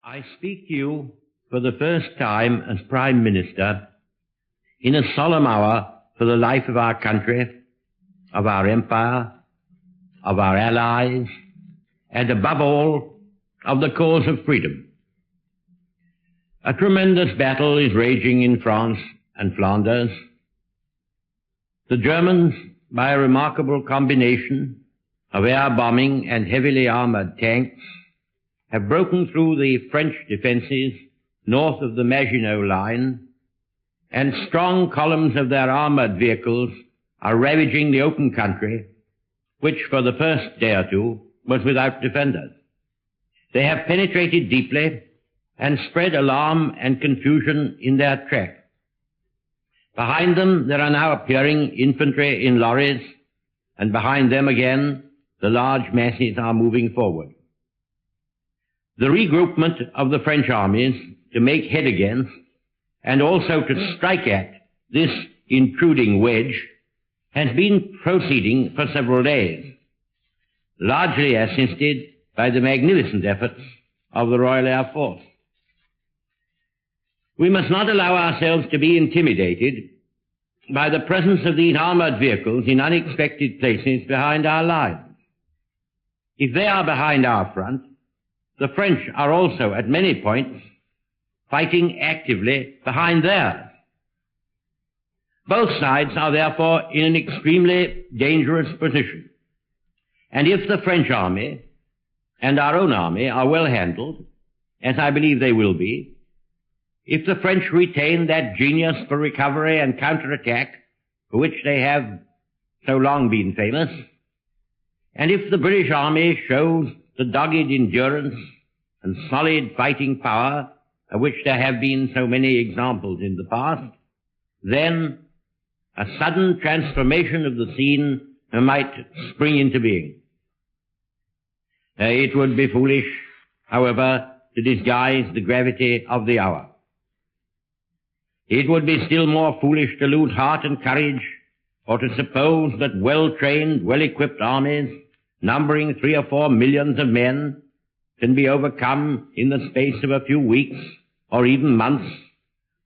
I speak to you for the first time as Prime Minister in a solemn hour for the life of our country, of our empire, of our allies, and above all, of the cause of freedom. A tremendous battle is raging in France and Flanders. The Germans, by a remarkable combination of air bombing and heavily armored tanks, have broken through the French defenses north of the Maginot Line, and strong columns of their armored vehicles are ravaging the open country, which for the first day or two was without defenders. They have penetrated deeply and spread alarm and confusion in their track. Behind them there are now appearing infantry in lorries, and behind them again the large masses are moving forward. The regroupment of the French armies to make head against and also to strike at this intruding wedge has been proceeding for several days, largely assisted by the magnificent efforts of the Royal Air Force. We must not allow ourselves to be intimidated by the presence of these armored vehicles in unexpected places behind our lines. If they are behind our front, the French are also at many points fighting actively behind theirs. Both sides are therefore in an extremely dangerous position. And if the French army and our own army are well handled, as I believe they will be, if the French retain that genius for recovery and counterattack for which they have so long been famous, and if the British army shows the dogged endurance and solid fighting power of which there have been so many examples in the past, then a sudden transformation of the scene might spring into being. It would be foolish, however, to disguise the gravity of the hour. It would be still more foolish to lose heart and courage, or to suppose that well-trained, well-equipped armies, numbering 3 or 4 millions of men, can be overcome in the space of a few weeks or even months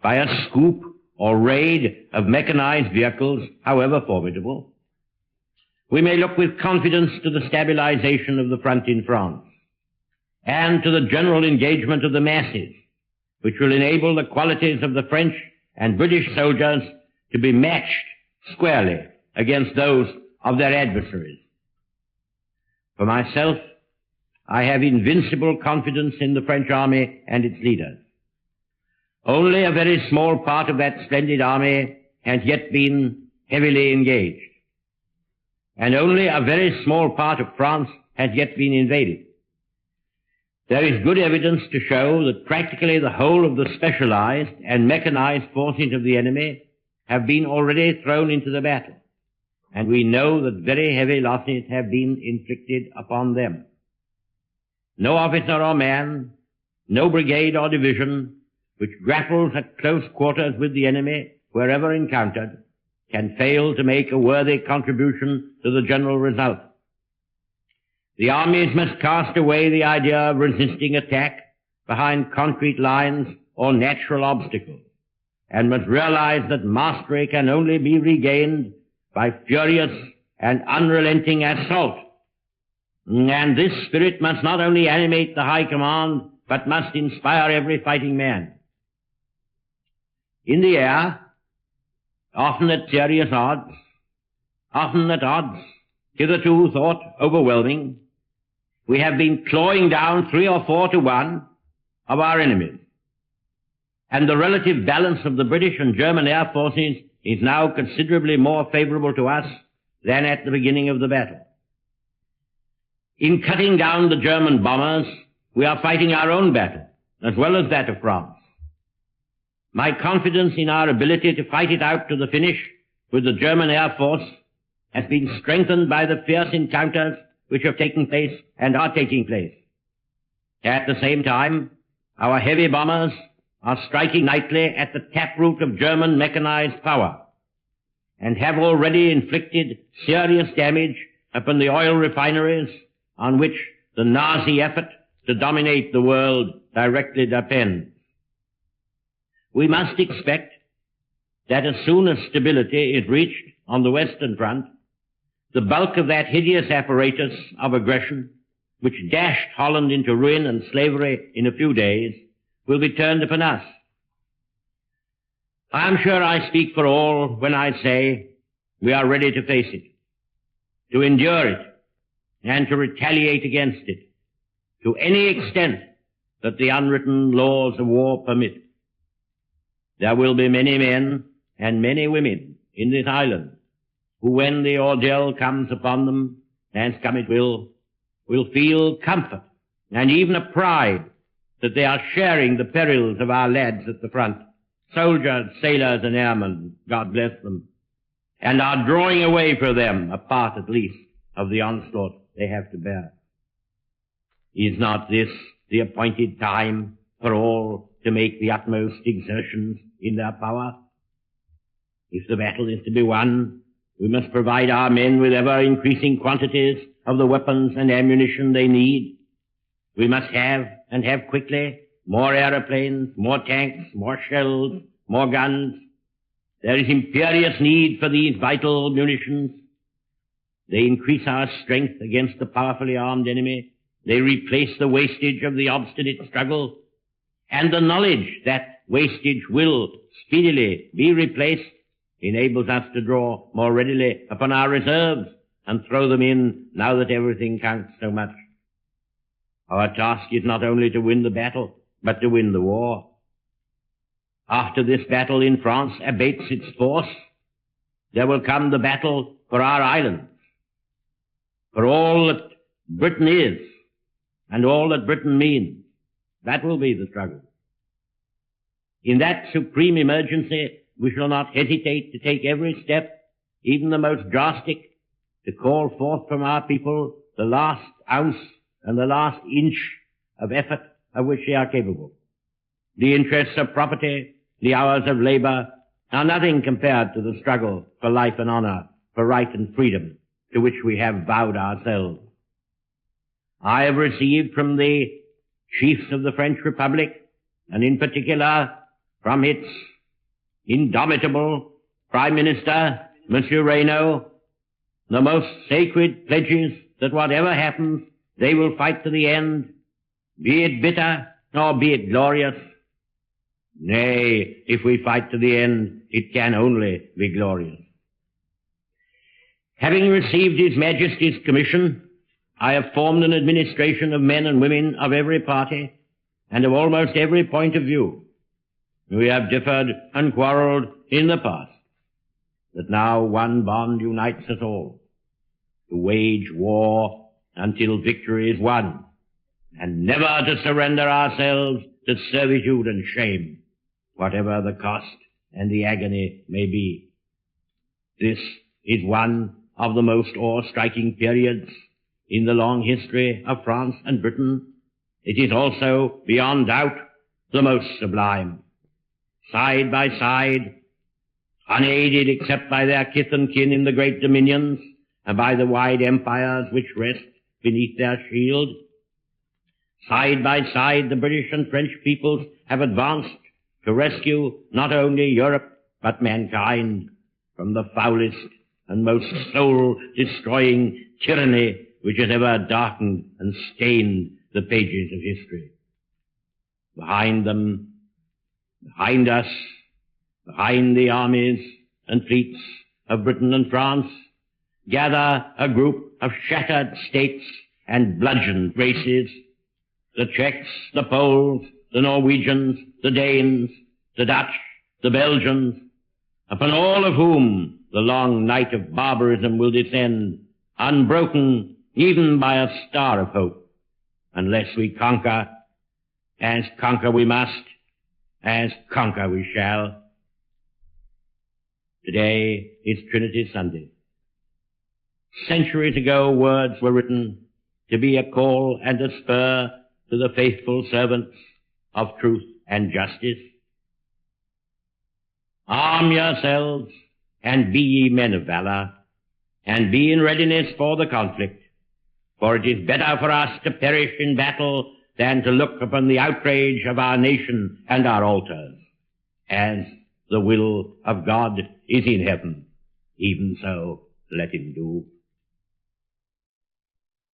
by a scoop or raid of mechanized vehicles, however formidable. We may look with confidence to the stabilization of the front in France and to the general engagement of the masses, which will enable the qualities of the French and British soldiers to be matched squarely against those of their adversaries. For myself, I have invincible confidence in the French army and its leaders. Only a very small part of that splendid army has yet been heavily engaged, and only a very small part of France has yet been invaded. There is good evidence to show that practically the whole of the specialized and mechanized forces of the enemy have been already thrown into the battle, and we know that very heavy losses have been inflicted upon them. No officer or man, no brigade or division which grapples at close quarters with the enemy wherever encountered can fail to make a worthy contribution to the general result. The armies must cast away the idea of resisting attack behind concrete lines or natural obstacles, and must realize that mastery can only be regained by furious and unrelenting assault. And this spirit must not only animate the high command, but must inspire every fighting man. In the air, often at serious odds, often at odds hitherto thought overwhelming, we have been clawing down 3 or 4 to 1 of our enemies. And the relative balance of the British and German air forces is now considerably more favorable to us than at the beginning of the battle. In cutting down the German bombers, we are fighting our own battle, as well as that of France. My confidence in our ability to fight it out to the finish with the German Air Force has been strengthened by the fierce encounters which have taken place and are taking place. At the same time, our heavy bombers are striking nightly at the taproot of German mechanized power, and have already inflicted serious damage upon the oil refineries on which the Nazi effort to dominate the world directly depends. We must expect that as soon as stability is reached on the Western Front, the bulk of that hideous apparatus of aggression, which dashed Holland into ruin and slavery in a few days, will be turned upon us. I am sure I speak for all when I say we are ready to face it, to endure it, and to retaliate against it, to any extent that the unwritten laws of war permit. There will be many men and many women in this island who, when the ordeal comes upon them, as come it will feel comfort and even a pride that they are sharing the perils of our lads at the front, soldiers, sailors, and airmen, God bless them, and are drawing away from them a part at least of the onslaught they have to bear. Is not this the appointed time for all to make the utmost exertions in their power? If the battle is to be won, we must provide our men with ever-increasing quantities of the weapons and ammunition they need. We must have, and have quickly, more aeroplanes, more tanks, more shells, more guns. There is imperious need for these vital munitions. They increase our strength against the powerfully armed enemy. They replace the wastage of the obstinate struggle. And the knowledge that wastage will speedily be replaced enables us to draw more readily upon our reserves and throw them in now that everything counts so much. Our task is not only to win the battle, but to win the war. After this battle in France abates its force, there will come the battle for our islands, for all that Britain is and all that Britain means. That will be the struggle. In that supreme emergency, we shall not hesitate to take every step, even the most drastic, to call forth from our people the last ounce and the last inch of effort of which they are capable. The interests of property, the hours of labor, are nothing compared to the struggle for life and honor, for right and freedom, to which we have vowed ourselves. I have received from the chiefs of the French Republic, and in particular from its indomitable Prime Minister, Monsieur Reynaud, the most sacred pledges that whatever happens, they will fight to the end, be it bitter or be it glorious. Nay, if we fight to the end, it can only be glorious. Having received His Majesty's commission, I have formed an administration of men and women of every party and of almost every point of view. We have differed and quarrelled in the past, but now one bond unites us all, to wage war until victory is won, and never to surrender ourselves to servitude and shame, whatever the cost and the agony may be. This is one of the most awe-striking periods in the long history of France and Britain. It is also, beyond doubt, the most sublime. Side by side, unaided except by their kith and kin in the great dominions and by the wide empires which rest beneath their shield, side by side the British and French peoples have advanced to rescue not only Europe but mankind from the foulest and most soul-destroying tyranny which has ever darkened and stained the pages of history. Behind them, behind us, behind the armies and fleets of Britain and France, gather a group of shattered states and bludgeoned races, the Czechs, the Poles, the Norwegians, the Danes, the Dutch, the Belgians, upon all of whom the long night of barbarism will descend, unbroken even by a star of hope, unless we conquer, as conquer we must, as conquer we shall. Today is Trinity Sunday. Centuries ago words were written to be a call and a spur to the faithful servants of truth and justice. Arm yourselves and be ye men of valor, and be in readiness for the conflict, for it is better for us to perish in battle than to look upon the outrage of our nation and our altars. As the will of God is in heaven, even so let him do.